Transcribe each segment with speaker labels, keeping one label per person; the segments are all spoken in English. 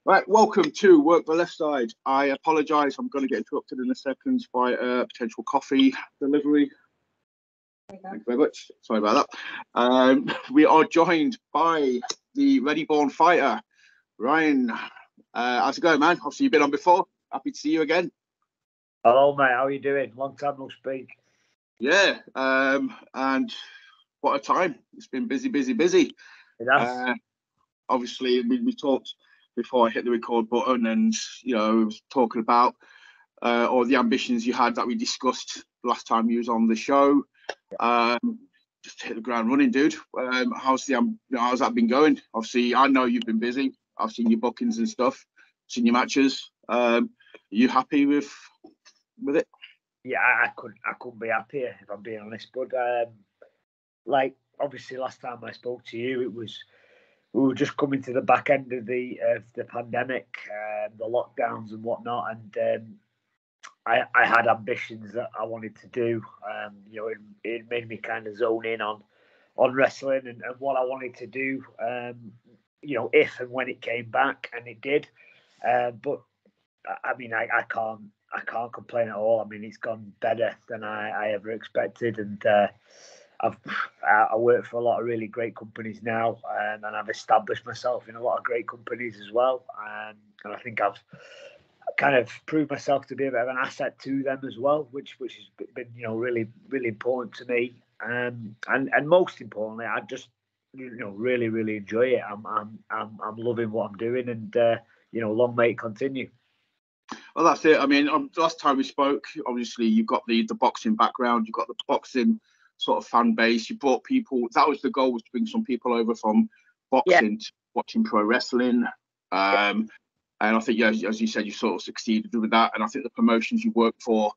Speaker 1: Right, welcome to Work the Left Side. I apologise, I'm going to get interrupted in a second by a potential coffee delivery. Thank you very much. Sorry about that. We are joined by the Ready-Born fighter, Ryan. How's it going, man? Obviously, you've been on before. Happy to see you again.
Speaker 2: Hello, mate. How are you doing? Long time no speak.
Speaker 1: Yeah, and what a time. It's been busy.
Speaker 2: It has.
Speaker 1: Obviously, we talked before I hit the record button, and we was talking about all the ambitions you had that we discussed last time you was on the show. Just hit the ground running, dude. How's that been going? Obviously, I know you've been busy. I've seen your bookings and stuff, seen your matches. Are you happy with it?
Speaker 2: Yeah, I couldn't be happier, if I'm being honest. But like obviously last time I spoke to you, we were just coming to the back end of the pandemic, the lockdowns and whatnot, and I had ambitions that I wanted to do. It made me kind of zone in on wrestling and what I wanted to do. If and when it came back, and it did. But I mean, I can't complain at all. I mean, it's gone better than I ever expected, and I work for a lot of really great companies now, and I've established myself in a lot of great companies as well. And I think I've kind of proved myself to be a bit of an asset to them as well, which has been really important to me. And most importantly, I just really enjoy it. I'm loving what I'm doing, and long may it continue.
Speaker 1: Well, that's it. I mean, last time we spoke, obviously you've got the boxing background, you've got the boxing sort of fan base. You brought people. That was the goal, was to bring some people over from boxing to watching pro wrestling. And I think, as you said, you sort of succeeded with that. And I think the promotions you work for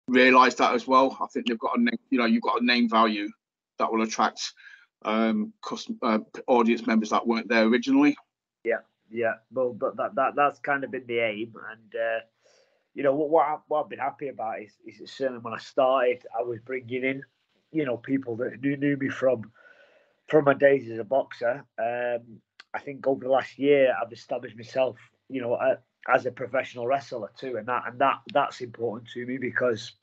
Speaker 1: realised that as well. I think they've got a name, you've got a name value that will attract audience members that weren't there originally.
Speaker 2: Yeah. Well, but that's kind of been the aim. And what I've been happy about is certainly when I started, I was bringing in people that knew me from my days as a boxer. I think over the last year I've established myself, as a professional wrestler too, and that's important to me, because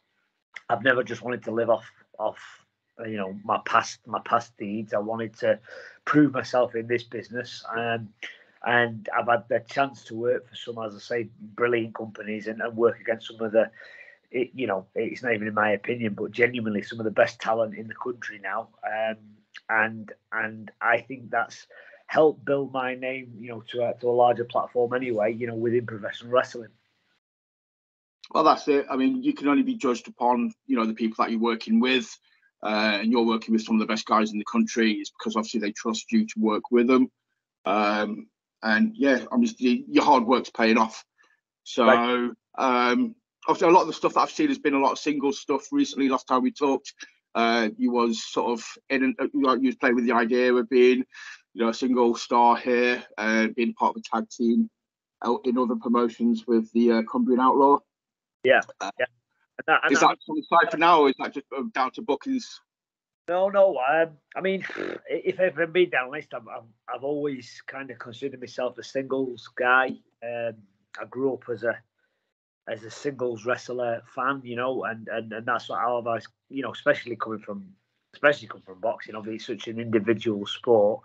Speaker 2: I've never just wanted to live off my past deeds. I wanted to prove myself in this business, and I've had the chance to work for some, as I say, brilliant companies, and work against some of the, it's not even in my opinion, but genuinely some of the best talent in the country now. And I think that's helped build my name, to a larger platform anyway, within professional wrestling.
Speaker 1: Well, that's it. I mean, you can only be judged upon, the people that you're working with, and you're working with some of the best guys in the country. It's because obviously they trust you to work with them. And yeah, obviously your hard work's paying off. So, obviously a lot of the stuff that I've seen has been a lot of singles stuff recently. Last time we talked, you was sort of you was playing with the idea of being, a single star here and being part of a tag team in other promotions with the Cumbrian Outlaw.
Speaker 2: Yeah.
Speaker 1: Is that on the side for now, or is that just down to bookings?
Speaker 2: No. I mean, if I'm being honest, I've always kind of considered myself a singles guy. I grew up as a singles wrestler fan, and that's what I've always, especially coming from boxing. Obviously, it's such an individual sport.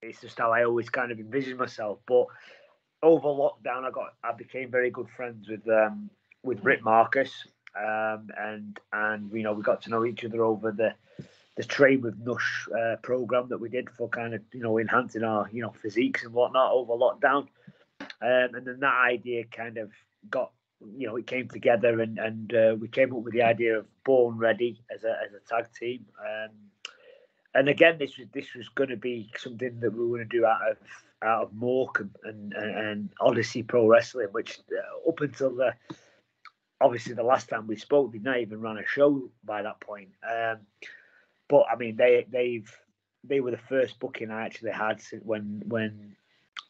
Speaker 2: It's just how I always kind of envisioned myself. But over lockdown, I became very good friends with Britt Marcus. And we got to know each other over the Train with Nush program that we did for kind of enhancing our physiques and whatnot over lockdown, and then that idea kind of got it came together, and we came up with the idea of Born Ready as a tag team, and again this was going to be something that we were going to do out of Morecambe and Odyssey Pro Wrestling, which up until obviously the last time we spoke, they'd not even run a show by that point. But I mean, they were the first booking I actually had when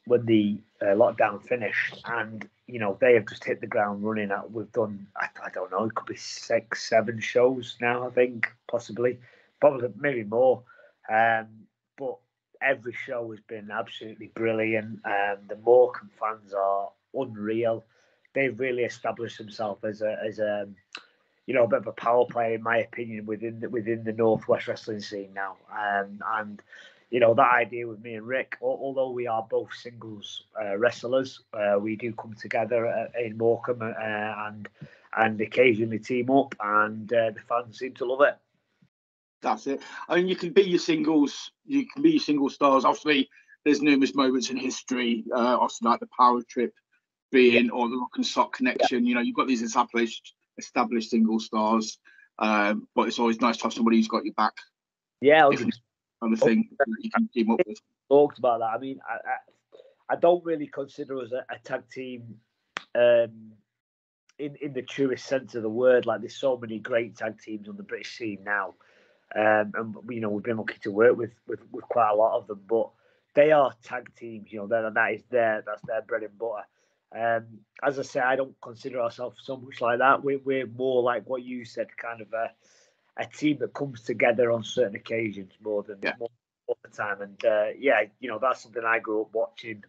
Speaker 2: the lockdown finished, and they have just hit the ground running. We've done, I don't know, it could be 6, 7 shows now, I think, possibly, probably maybe more. But every show has been absolutely brilliant. The Morecambe fans are unreal. They've really established themselves as a a bit of a power player, in my opinion, within the Northwest wrestling scene now. And that idea with me and Rick, although we are both singles wrestlers, we do come together in Morecambe and occasionally team up, and the fans seem to love it.
Speaker 1: That's it. I mean, you can be your singles stars. Obviously, there's numerous moments in history, obviously like the Power Trip being, or the Rock and Sock connection. You've got these established single stars, but it's always nice to have somebody who's got your back.
Speaker 2: Yeah,
Speaker 1: kind of thing that you can team up with.
Speaker 2: Talked about that. I mean, I don't really consider us a tag team in the truest sense of the word. Like, there's so many great tag teams on the British scene now, and we've been lucky to work with quite a lot of them. But they are tag teams. That's their bread and butter. As I say, I don't consider ourselves so much like that. We're more like what you said, kind of a team that comes together on certain occasions more all the time. And that's something I grew up watching.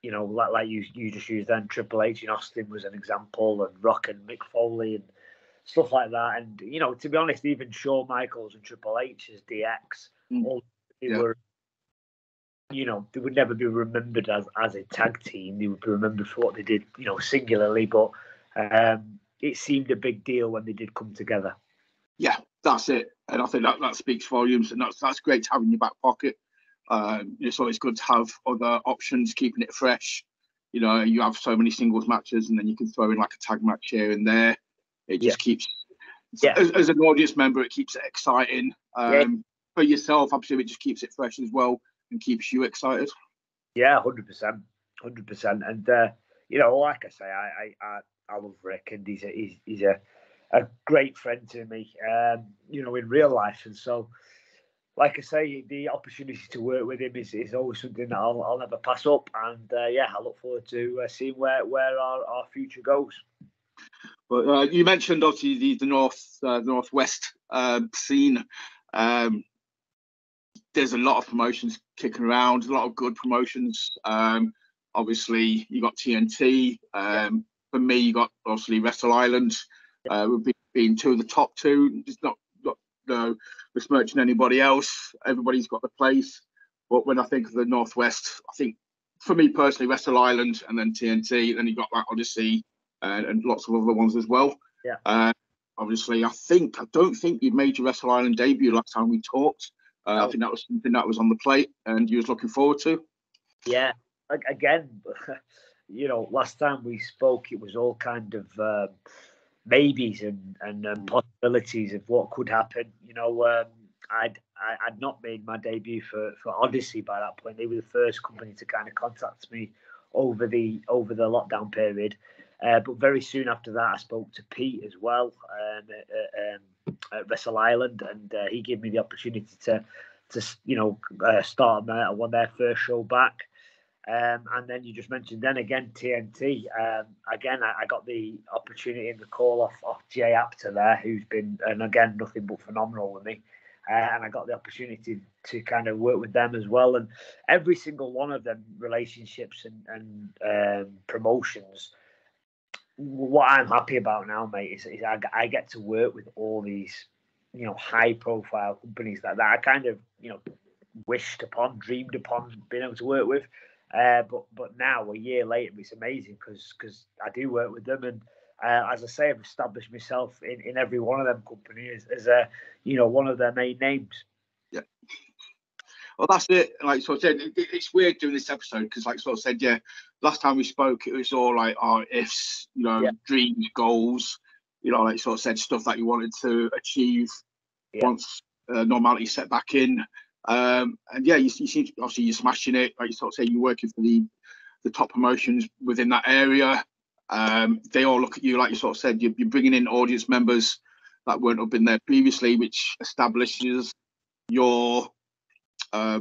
Speaker 2: Like you just used then, Triple H in Austin was an example, and Rock and Mick Foley and stuff like that. And to be honest, even Shawn Michaels and Triple H as DX, were. They would never be remembered as a tag team. They would be remembered for what they did, singularly. But it seemed a big deal when they did come together.
Speaker 1: Yeah, that's it. And I think that speaks volumes. And that's great to have in your back pocket. It's always good to have other options, keeping it fresh. You have so many singles matches, and then you can throw in like a tag match here and there. It just keeps, as an audience member, it keeps it exciting. For yourself, absolutely, it just keeps it fresh as well. And keeps you excited.
Speaker 2: Yeah, 100%. And like I say, I love Rick, and he's a great friend to me. In real life, and so, like I say, the opportunity to work with him is always something that I'll never pass up. And I look forward to seeing where our future goes.
Speaker 1: But you mentioned obviously the northwest scene. There's a lot of promotions kicking around, a lot of good promotions. Obviously, you got TNT. For me, you got obviously Wrestle Island. We've been two of the top two. Just not besmirching anybody else. Everybody's got the place. But when I think of the Northwest, I think for me personally, Wrestle Island and then TNT. Then you got like Odyssey and lots of other ones as well.
Speaker 2: Yeah.
Speaker 1: Obviously, I don't think you made your Wrestle Island debut last time we talked. I think that was something that was on the plate and you was looking forward to.
Speaker 2: Yeah, again, last time we spoke, it was all kind of maybes and possibilities of what could happen. I'd not made my debut for Odyssey by that point. They were the first company to kind of contact me over the lockdown period. But very soon after that, I spoke to Pete as well at Wrestle Island, and he gave me the opportunity to start one of their first show back. And then you just mentioned then again TNT. Again, I got the opportunity and the call off Jay Upto there, who's been, and again, nothing but phenomenal with me. And I got the opportunity to kind of work with them as well. And every single one of them relationships and promotions, what I'm happy about now, mate, is I get to work with all these, high profile companies that I kind of, wished upon, dreamed upon being able to work with. But now, a year later, it's amazing because I do work with them, and as I say, I've established myself in every one of them companies as one of their main names.
Speaker 1: Yeah. Well, that's it. Like sort of said, it's weird doing this episode because, like sort of said, last time we spoke, it was all like our ifs, dreams, goals, like sort of said stuff that you wanted to achieve once normality set back in. And you seem to, obviously you're smashing it. Like you sort of say, you're working for the top promotions within that area. They all look at you, like you sort of said, you're bringing in audience members that weren't up in there previously, which establishes your I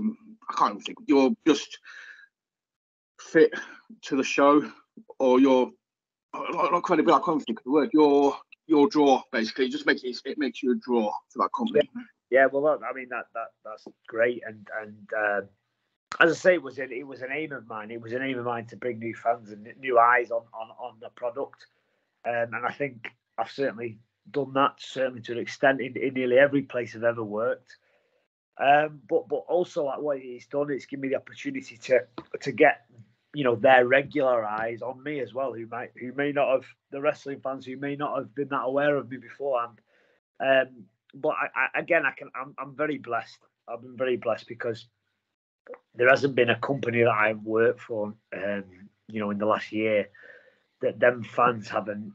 Speaker 1: can't even think, you're just fit to the show, or your not credibility, I can't think of the word, your draw, basically. It just makes you a draw for that company.
Speaker 2: Yeah, well, I mean that's great, and as I say, it was an aim of mine. It was an aim of mine to bring new fans and new eyes on the product, and I think I've certainly done that, certainly to an extent in nearly every place I've ever worked. But also, like, what it's done, it's given me the opportunity to get their regular eyes on me as well, who may not have, the wrestling fans who may not have been that aware of me beforehand. But I'm very blessed. I've been very blessed because there hasn't been a company that I've worked for, in the last year, that them fans haven't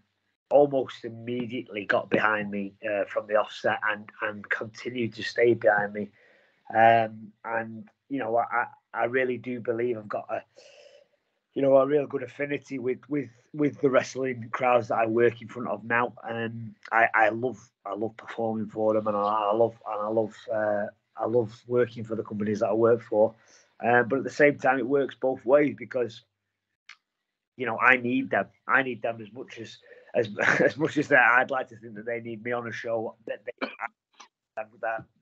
Speaker 2: almost immediately got behind me from the offset and continued to stay behind me. And I really do believe I've got a real good affinity with the wrestling crowds that I work in front of now, and I love performing for them, and I love working for the companies that I work for. But at the same time, it works both ways because I need them. I need them as much as as much as that. I'd like to think that they need me on a show. That they have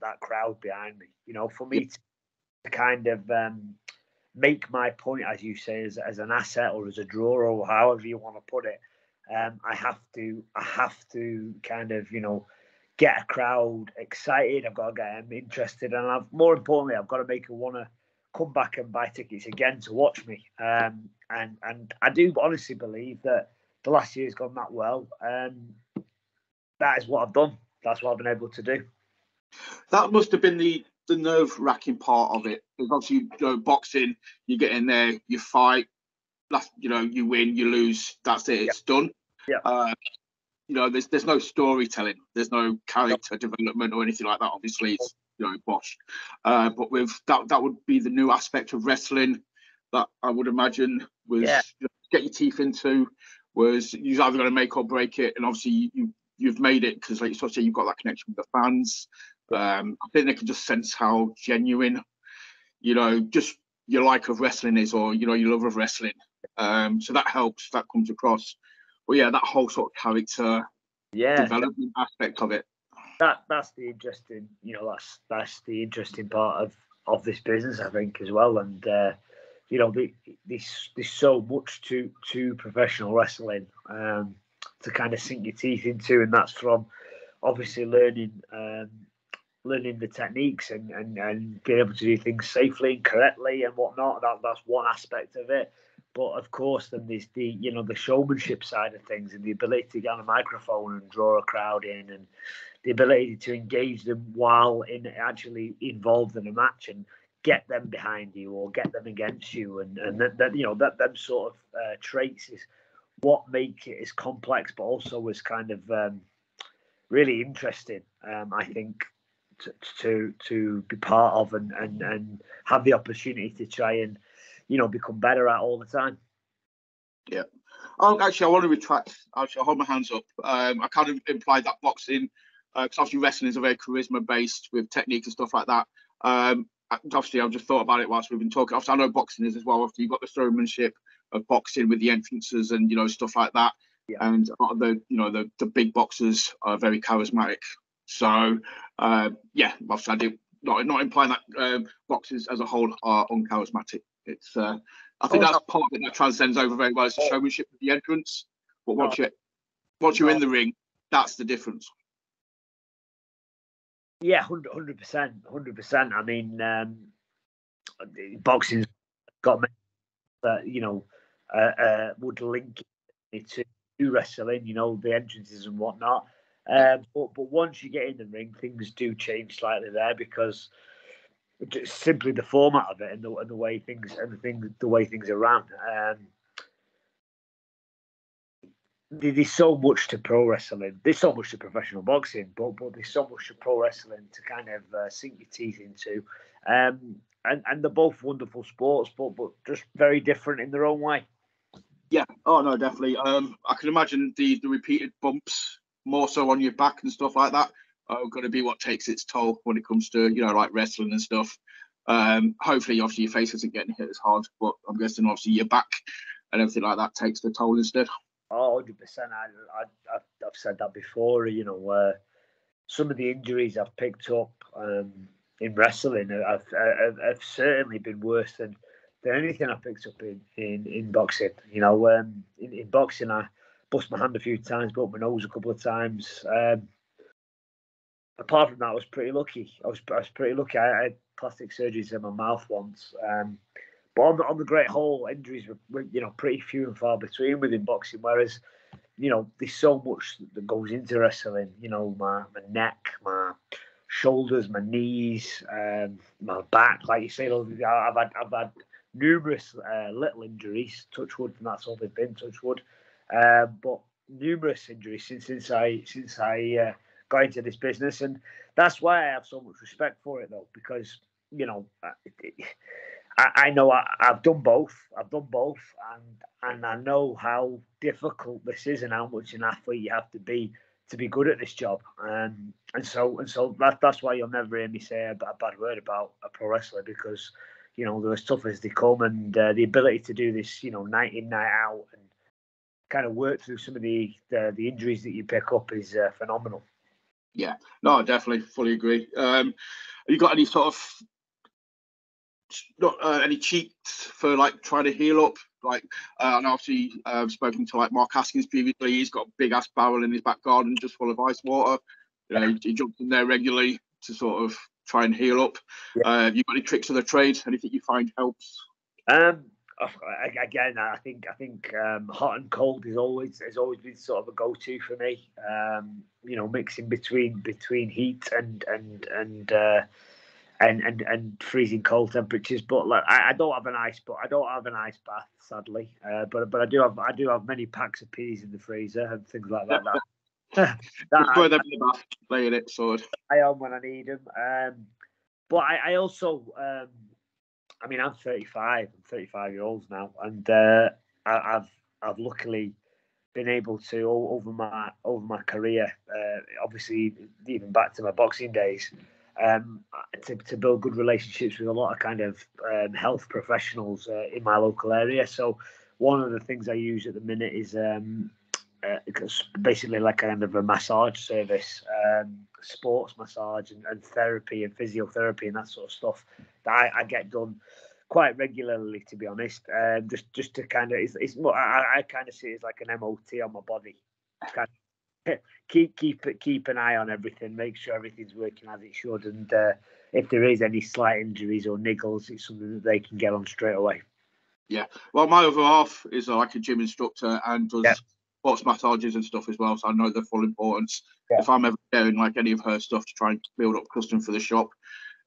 Speaker 2: that crowd behind me. For me to kind of make my point, as you say, as an asset or as a draw or however you want to put it. I have to kind of get a crowd excited. I've got to get them interested, and more importantly, I've got to make them want to come back and buy tickets again to watch me. And I do honestly believe that the last year's gone that well. That is what I've done. That's what I've been able to do.
Speaker 1: That must have been the nerve-wracking part of it. Because obviously, boxing, you get in there, you fight, you win, you lose, that's it, it's done.
Speaker 2: Yeah.
Speaker 1: There's no storytelling, there's no character development or anything like that. Obviously, it's bosh. But with that would be the new aspect of wrestling that I would imagine was get your teeth into. Was you're either going to make or break it, and obviously you've made it because, like you sort of say, you've got that connection with the fans. I think they can just sense how genuine, just your like of wrestling is, or your love of wrestling. So that helps. That comes across. But yeah, that whole sort of character development aspect of it.
Speaker 2: That's the interesting. That's the interesting part of this business, I think, as well. And there's so much to professional wrestling to kind of sink your teeth into, and that's from obviously learning the techniques and being able to do things safely and correctly and whatnot. That's one aspect of it. But of course, then there's the showmanship side of things and the ability to get on a microphone and draw a crowd in, and the ability to engage them while actually involved in a match and get them behind you or get them against you, and that them sort of traits is what make it as complex, but also as kind of really interesting. I think to be part of and have the opportunity to try and become better at all the time.
Speaker 1: Yeah. Oh, actually, I want to retract. Actually, I'll hold my hands up. I kind of implied that boxing, because obviously wrestling is a very charisma based with technique and stuff like that. Obviously, I've just thought about it whilst we've been talking. Obviously, I know boxing is as well. Obviously, you've got the showmanship of boxing with the entrances and stuff like that. Yeah. And a lot of the big boxers are very charismatic. So obviously, I do not implying that boxers as a whole are uncharismatic. It's I think that's part of it that transcends over very well. It's the showmanship of the entrance. But once you're in the ring, that's the difference.
Speaker 2: Yeah, 100%. I mean, boxing's got that would link it to wrestling. The entrances and whatnot. But once you get in the ring, things do change slightly there because just simply the format of it and the way things are run. There's so much to pro wrestling. There's so much to professional boxing, but there's so much to pro wrestling to kind of sink your teeth into. And they're both wonderful sports, but just very different in their own way.
Speaker 1: Yeah. Oh no, definitely. I can imagine the repeated bumps more so on your back and stuff like that are going to be what takes its toll when it comes to like wrestling and stuff. Hopefully, obviously, your face isn't getting hit as hard, but I'm guessing obviously your back and everything like that takes the toll instead.
Speaker 2: Oh, 100%. I've said that before. Some of the injuries I've picked up in wrestling have certainly been worse than anything I picked up in boxing. You know, in boxing I bust my hand a few times, broke my nose a couple of times. Apart from that, I was pretty lucky. I was pretty lucky. I had plastic surgeries in my mouth once. But on the great whole, injuries were pretty few and far between within boxing. Whereas, there's so much that goes into wrestling. You know, my neck, my shoulders, my knees, my back. Like you say, I've had numerous little injuries. Touch wood, and that's all they've been. Touch wood, but numerous injuries since I got into this business, and that's why I have so much respect for it, though, because I know I've done both. And I know how difficult this is and how much an athlete you have to be good at this job. And so that's why you'll never hear me say a bad word about a pro wrestler, because they're as tough as they come, and the ability to do this night in, night out, and kind of work through some of the injuries that you pick up is phenomenal.
Speaker 1: Yeah, no, I definitely fully agree. Have you got any sort of any cheats for like trying to heal up? Like, and obviously I've spoken to like Mark Haskins previously. He's got a big ass barrel in his back garden just full of ice water. He jumps in there regularly to sort of try and heal up. Yeah. Have you got any tricks of the trade? Anything you find helps?
Speaker 2: Again, I think hot and cold has always been sort of a go-to for me. Mixing between heat and freezing cold temperatures. But like, I don't have an ice bath, sadly. But I do have many packs of peas in the freezer and things like that.
Speaker 1: Throw them in the bath, lay in it, sword.
Speaker 2: I am when I need them. But I also. I mean, I'm 35. I'm 35 years old now, and I've luckily been able to over my career, obviously even back to my boxing days, to build good relationships with a lot of kind of health professionals in my local area. So one of the things I use at the minute is basically like kind of a massage service, sports massage and therapy and physiotherapy and that sort of stuff that I get done quite regularly, to be honest. Just to kind of, it's more, I kind of see it as like an MOT on my body. Kind of keep an eye on everything, make sure everything's working as it should, and if there is any slight injuries or niggles, it's something that they can get on straight away.
Speaker 1: Yeah, well, my other half is like a gym instructor and does sports massages and stuff as well, so I know their full importance. Yeah. If I'm ever doing like any of her stuff to try and build up custom for the shop,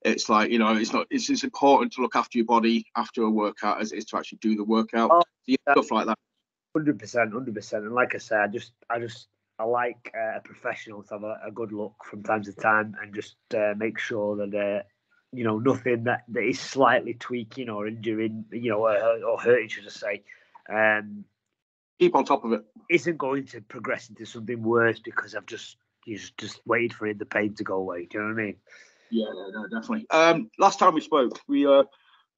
Speaker 1: it's like, it's important to look after your body after a workout as it is to actually do the workout. Stuff like that.
Speaker 2: 100%. And like I say, I like a professional to have a good look from time to time and just make sure that nothing that is slightly tweaking or injuring, or hurting, should I say,
Speaker 1: keep on top of it.
Speaker 2: Isn't going to progress into something worse because I've just waited for the pain to go away. Do you know what I mean?
Speaker 1: Yeah, no, definitely. Last time we spoke, we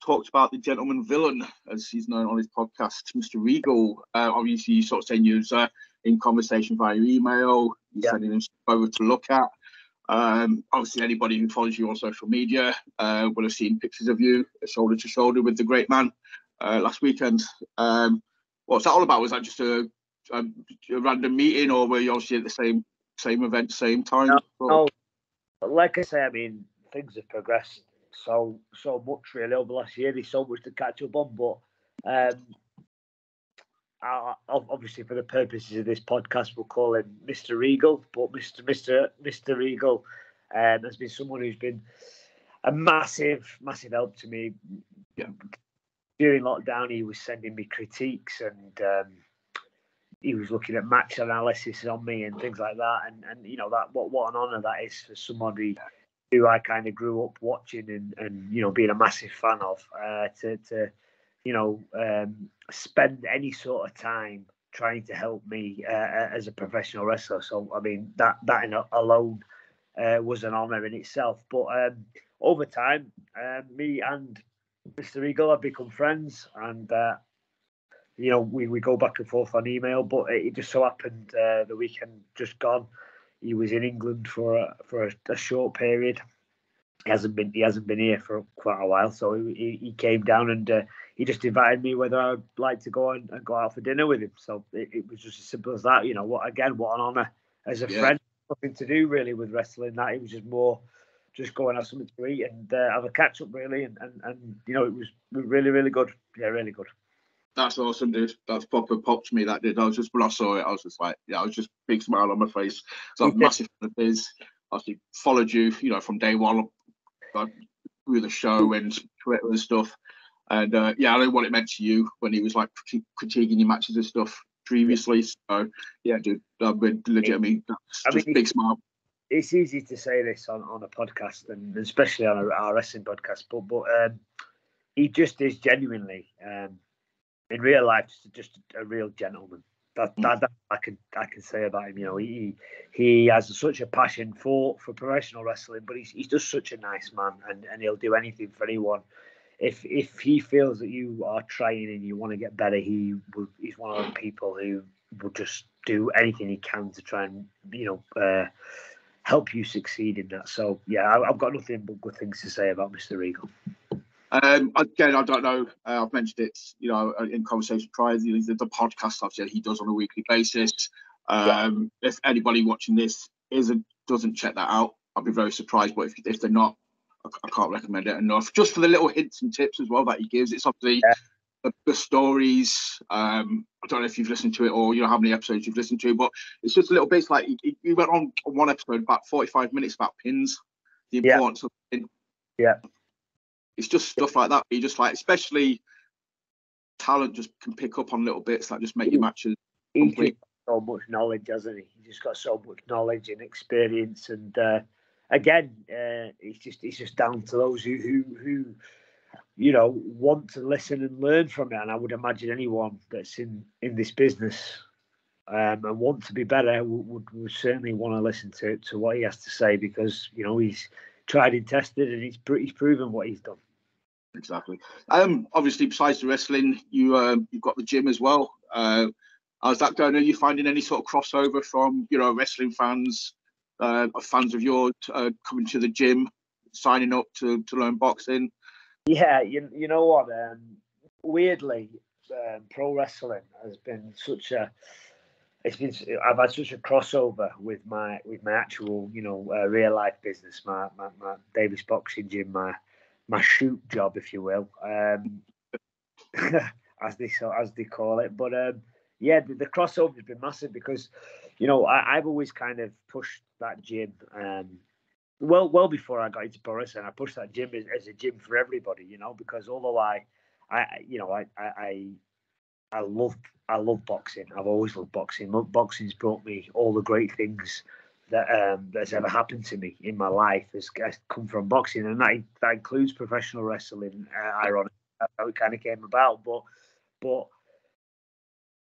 Speaker 1: talked about the gentleman villain, as he's known on his podcast, Mr Regal. Obviously, you sort of saying you was in conversation via email, sending him over to look at. Obviously, anybody who follows you on social media will have seen pictures of you shoulder to shoulder with the great man last weekend. What's that all about? Was that just a random meeting, or were you obviously at the same event, same time?
Speaker 2: No. Like I say, I mean, things have progressed so much really over the last year. There's so much to catch up on, but obviously for the purposes of this podcast, we'll call him Mr Regal. But Mr Regal has been someone who's been a massive help to me.
Speaker 1: Yeah.
Speaker 2: During lockdown, he was sending me critiques and he was looking at match analysis on me and things like that. And that what an honour that is for somebody who I kind of grew up watching and being a massive fan of, to spend any sort of time trying to help me as a professional wrestler. So I mean that alone was an honour in itself. But over time, me and Mr Regal have become friends, and we go back and forth on email. But it just so happened the weekend just gone, he was in England for a short period. he hasn't been here for quite a while. So he came down and he just invited me whether I'd like to go and go out for dinner with him. So it was just as simple as that. You know, what an honour as a friend. Nothing to do really with wrestling. That it was just more just go and have something to eat and have a catch up really. And you know, it was really, really good. Yeah, really good.
Speaker 1: That's awesome, dude. That's proper popped me. That did. I was just, when I saw it, I was just like, yeah, I was just big smile on my face. So I'm a massive fan of his. Obviously followed you, you know, from day one, through the show and Twitter and stuff. And yeah, I know what it meant to you when he was like critiquing your matches and stuff previously. So yeah, dude, I've been legitimately just big smile.
Speaker 2: It's easy to say this on a podcast, and especially on our wrestling podcast, but he just is genuinely. In real life, just a real gentleman. That I can say about him. You know, he has such a passion for professional wrestling, but he's just such a nice man, and he'll do anything for anyone. If he feels that you are trying and you want to get better, he's one of those people who will just do anything he can to try and help you succeed in that. So yeah, I've got nothing but good things to say about Mr. Regal.
Speaker 1: Again, I don't know. I've mentioned it, you know, in conversation prior. The podcast obviously he does on a weekly basis. If anybody watching this doesn't check that out, I'd be very surprised. But if they're not, I can't recommend it enough. Just for the little hints and tips as well that he gives. It's obviously the stories. I don't know if you've listened to it or you know how many episodes you've listened to, but it's just a little bit like he went on one episode about 45 minutes about pins, the importance of pin.
Speaker 2: Yeah.
Speaker 1: It's just stuff like that. You just like, especially talent, just can pick up on little bits that just make your matches complete.
Speaker 2: He's got so much knowledge, hasn't he? He's just got so much knowledge and experience. And again, it's just down to those who you know want to listen and learn from it. And I would imagine anyone that's in this business and want to be better would certainly want to listen to what he has to say, because you know he's tried and tested and he's proven what he's done.
Speaker 1: Exactly. Obviously, besides the wrestling, you've got the gym as well. How's that going? Are you finding any sort of crossover from wrestling fans, fans of yours coming to the gym, signing up to learn boxing?
Speaker 2: Yeah, you know what? Weirdly, pro wrestling has been I've had such a crossover with my actual real life business, my Davis boxing gym, my shoot job, if you will, as they call it. But yeah, the crossover has been massive because I've always kind of pushed that gym. Well before I got into pro wrestling, I pushed that gym as a gym for everybody, because although I love boxing. I've always loved boxing. Boxing's brought me all the great things that's ever happened to me in my life has come from boxing, and that includes professional wrestling. Ironically, that's how it kind of came about. But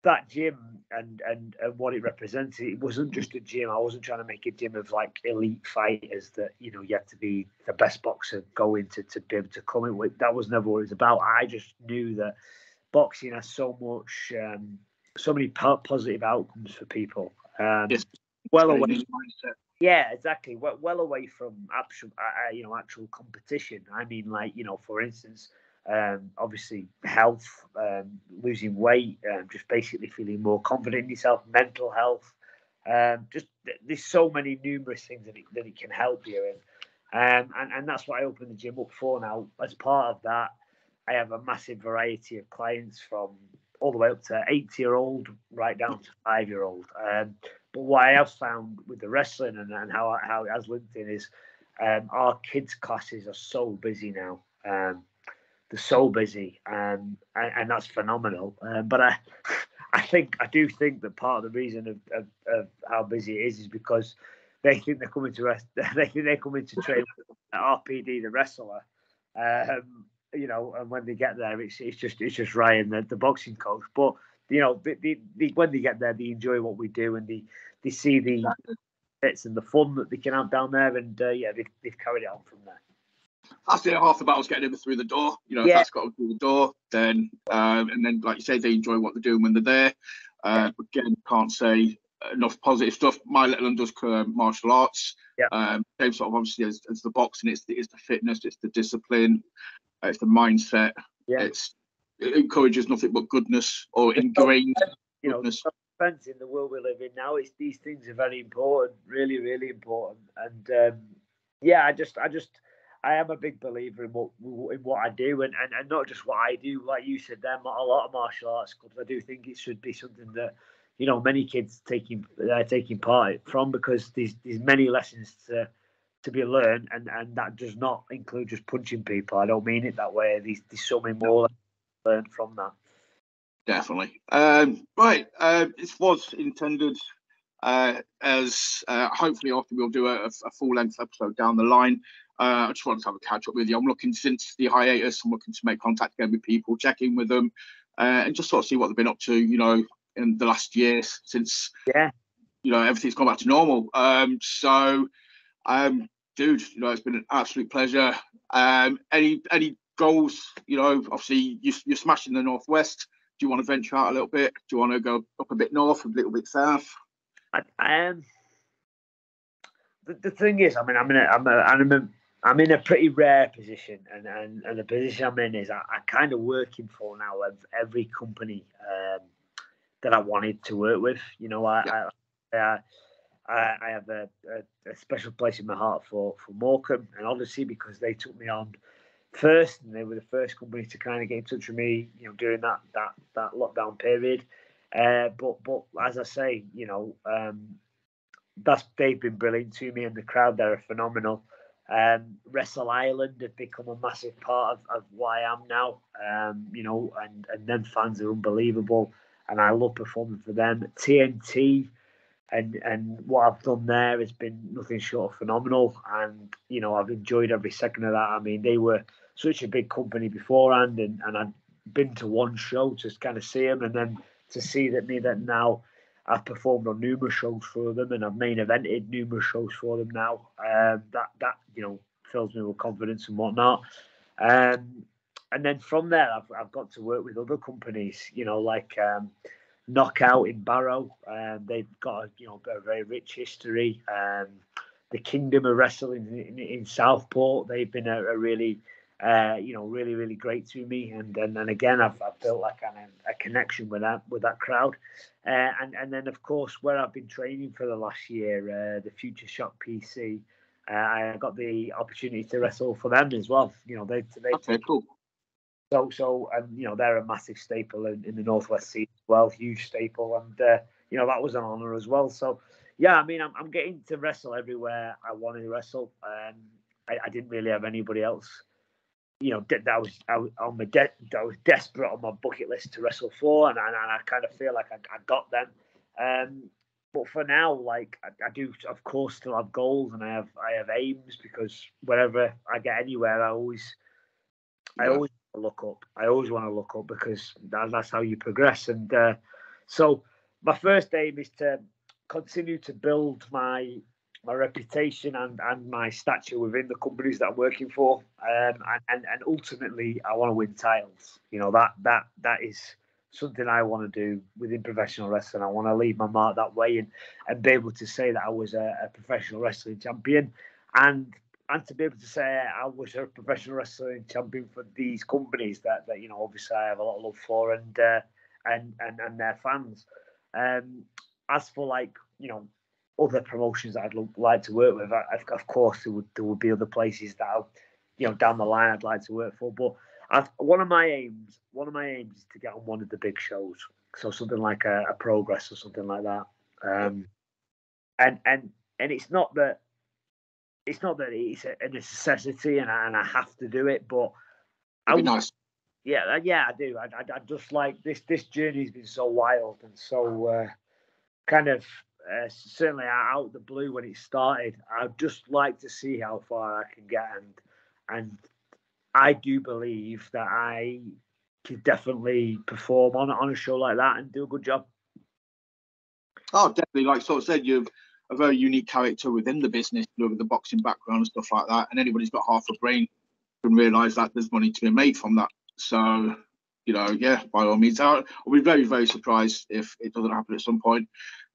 Speaker 2: that gym and what it represented, it wasn't just a gym. I wasn't trying to make a gym of like elite fighters that you have to be the best boxer going to be able to come in with. That was never what it was about. I just knew that boxing has so many positive outcomes for people. Well away. Yeah, exactly. Well away from actual competition. I mean, like for instance, obviously health, losing weight, just basically feeling more confident in yourself, mental health. Just there's so many numerous things that it can help you in, and that's what I opened the gym up for now. As part of that, I have a massive variety of clients from all the way up to 80-year-old right down to 5-year-old. But what I have found with the wrestling and how it has linked in is our kids' classes are so busy now. They're so busy, and that's phenomenal. But I do think that part of the reason of how busy it is because they think they're coming to train RPD the wrestler. And when they get there, it's just Ryan, the boxing coach. But when they get there, they enjoy what we do, and they see the bits and the fun that they can have down there, and they've carried it on from there.
Speaker 1: That's it. Half the battle's getting them through the door. If that's got them through the door, then and then like you say, they enjoy what they're doing when they're there. Again, can't say enough positive stuff. My little one does martial arts.
Speaker 2: Yeah.
Speaker 1: Same sort of obviously as the boxing. It's the fitness, it's the discipline, it's the mindset.
Speaker 2: Yeah.
Speaker 1: It encourages nothing but goodness or ingrained goodness.
Speaker 2: Defense in the world we live in now, these things are very important, really, really important. And yeah, I am a big believer in what I do, and not just what I do. Like you said, there are a lot of martial arts clubs. I do think it should be something that, you know, many kids taking part from, because there's many lessons to be learned, and that does not include just punching people. I don't mean it that way. There's so many more learned from that.
Speaker 1: Definitely. Right. This was intended as hopefully after we'll do a full length episode down the line. I just wanted to have a catch up with you. I'm looking, since the hiatus, I'm looking to make contact again with people, check in with them, and just sort of see what they've been up to, you know, in the last year since, you know, everything's gone back to normal. Dude, you know, it's been an absolute pleasure. Any goals? You know, obviously you're smashing the Northwest. Do you want to venture out a little bit? Do you want to go up a bit north, a little bit south?
Speaker 2: The thing is, I mean, I'm in a pretty rare position, and the position I'm in is I'm kind of working for now every company that I wanted to work with. You know, I have a special place in my heart for Morecambe, and obviously because they took me on first, and they were the first company to kind of get in touch with me, you know, during that lockdown period. But as I say, you know, they've been brilliant to me, and the crowd there are phenomenal. Wrestle Ireland have become a massive part of what I am now, you know, and them fans are unbelievable, and I love performing for them. TNT and what I've done there has been nothing short of phenomenal, and you know, I've enjoyed every second of that. I mean, they were such a big company beforehand, and I'd been to one show to kind of see them, and then to see that now I've performed on numerous shows for them, and I've main evented numerous shows for them now. That you know, fills me with confidence and whatnot. And then from there, I've got to work with other companies, you know, like Knockout in Barrow. They've got a very rich history. The Kingdom of Wrestling in Southport. They've been a really really great to me, and again I've built like a connection with that crowd, and then of course where I've been training for the last year, the Future Shock PC. I got the opportunity to wrestle for them as well. You know, they
Speaker 1: okay, cool.
Speaker 2: So and you know, they're a massive staple in the Northwest scene as well, huge staple, and you know, that was an honour as well. So yeah, I mean, I'm getting to wrestle everywhere I wanted to wrestle. I didn't really have anybody else, you know, that I was desperate on my bucket list to wrestle for, and I kind of feel like I got them. But for now, like I do, of course, still have goals, and I have aims, because wherever I get anywhere, I always look up. I always want to look up, because that's how you progress. And so my first aim is to continue to build my reputation and my stature within the companies that I'm working for, and ultimately I want to win titles. You know, that is something I want to do within professional wrestling. I want to leave my mark that way, and be able to say that I was a professional wrestling champion, and to be able to say I was a professional wrestling champion for these companies that you know, obviously I have a lot of love for, and their fans. As for, like, you know, other promotions that I'd like to work with, of course there would be other places that you know, down the line I'd like to work for. But one of my aims is to get on one of the big shows, so something like a Progress or something like that. And it's not that it's a necessity and I have to do it, but
Speaker 1: it'd be nice.
Speaker 2: Yeah, I do. I just like this journey has been so wild and so kind of certainly out the blue when it started. I'd just like to see how far I can get, and I do believe that I could definitely perform on a show like that and do a good job.
Speaker 1: Oh, definitely. Like sort of said, you've a very unique character within the business, you know, with the boxing background and stuff like that. And anybody's got half a brain can realise that there's money to be made from that. So, you know, yeah, by all means, I'll be very, very surprised if it doesn't happen at some point.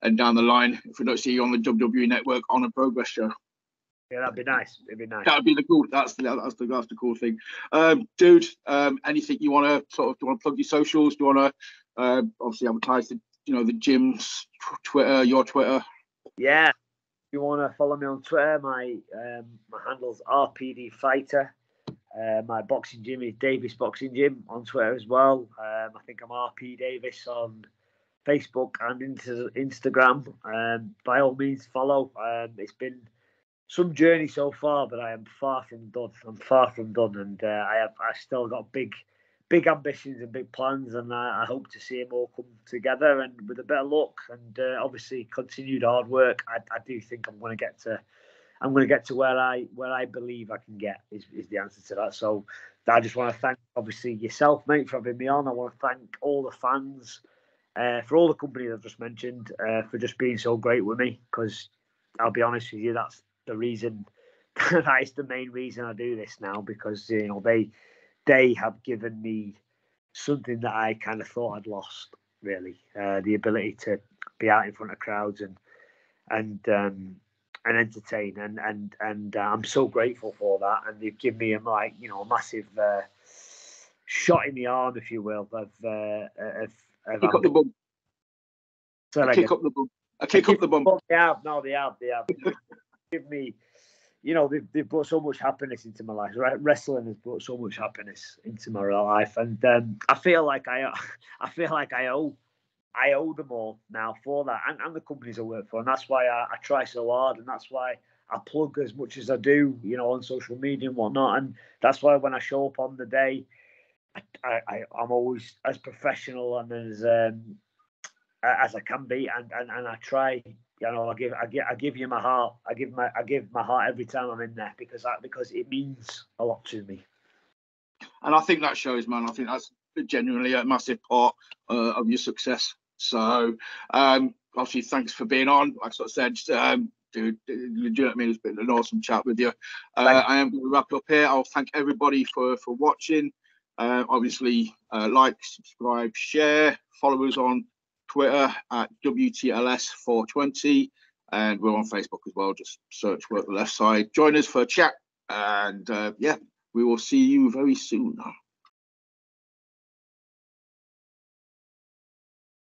Speaker 1: and down the line, if we don't see you on the WWE Network on a Progress show.
Speaker 2: Yeah, that'd be nice. It'd be nice.
Speaker 1: That'd be the cool. That's the cool thing, dude. Anything you want to do you want to plug your socials? Do you want to obviously advertise the the gym's Twitter, your Twitter?
Speaker 2: Yeah. If you want to follow me on Twitter, my handle's RPD Fighter. My boxing gym is Davis Boxing Gym on Twitter as well. I think I'm RP Davis on Facebook and Instagram. By all means, follow. It's been some journey so far, but I am far from done. I'm far from done, and I still got big ambitions and big plans, and I hope to see them all come together. And with a bit of luck and obviously continued hard work, I do think I'm going to get to where I believe I can get is the answer to that. So I just want to thank obviously yourself, mate, for having me on. I want to thank all the fans for all the companies I've just mentioned for just being so great with me. Because I'll be honest with you, that's the reason. That is the main reason I do this now, because they have given me something that I kind of thought I'd lost. Really, the ability to be out in front of crowds and entertain, and I'm so grateful for that. And they've given me a massive shot in the arm, if you will, of
Speaker 1: kick up the bum. Kick up the bum. A kick up the bum.
Speaker 2: They have. Give me, they've brought so much happiness into my life. Wrestling has brought so much happiness into my life, and I feel like I owe them all now for that, and the companies I work for, and that's why I try so hard, and that's why I plug as much as I do, on social media and whatnot, and that's why when I show up on the day, I'm always as professional and as I can be, and I try. I give you my heart. I give my heart every time I'm in there because it means a lot to me.
Speaker 1: And I think that shows, man. I think that's genuinely a massive part of your success. So, obviously, thanks for being on. Like I said, dude, it's been an awesome chat with you. I am going to wrap up here. I'll thank everybody for watching. Obviously, like, subscribe, share, follow us on Twitter at WTLS420, and we're on Facebook as well. Just search Work the Left Side. Join us for a chat, and we will see you very soon.